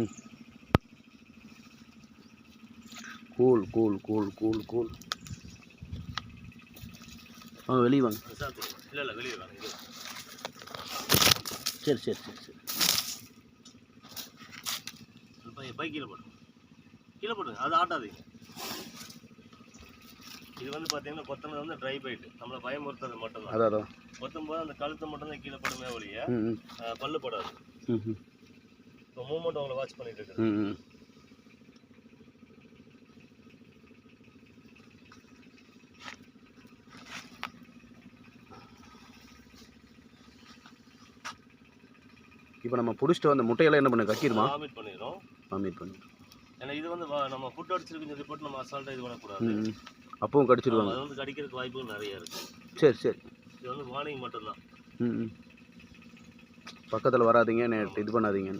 ம். Cool cool cool cool cool. வாங்க வெளியே வாங்க. இல்லை வெளியே வாங்க. சரி சரி சரி சரி. பை கீழே போடுங்க, அது ஆட்டாதீங்க. இது வந்து பார்த்தீங்கன்னா கொத்தனது வந்து ட்ரை பைட்டு, நம்மளை பயமுறுத்துறது மட்டும்தான். அதான் கொத்தும் போது அந்த கழுத்தை மட்டும்தான் கீழே படுமே ஒழிய பல்லு படாது. இப்போ மூமெண்ட் அவங்கள வாட்ச் பண்ணிட்டு இருக்கு. இப்போ நம்ம பிடிச்சிட்டு வந்த முட்டையெல்லாம் என்ன பண்ண கக்கிடுமா? வாமிட் பண்ணிடும். ஏன்னா இது வந்து நம்ம ஃபுட் அடிச்சிருக்குன்னு சொல்லி போட்டு நம்ம அசால்ட்டாக இது பண்ணக்கூடாது. அப்பவும் கடிச்சிடுவாங்க. அது வந்து கடிக்கிறதுக்கு வாய்ப்புகள் நிறைய இருக்குது. சரி சரி. இது வந்து வார்னிங் மட்டும்தான். பக்கத்தில் வராதிங்க, இது பண்ணாதீங்க.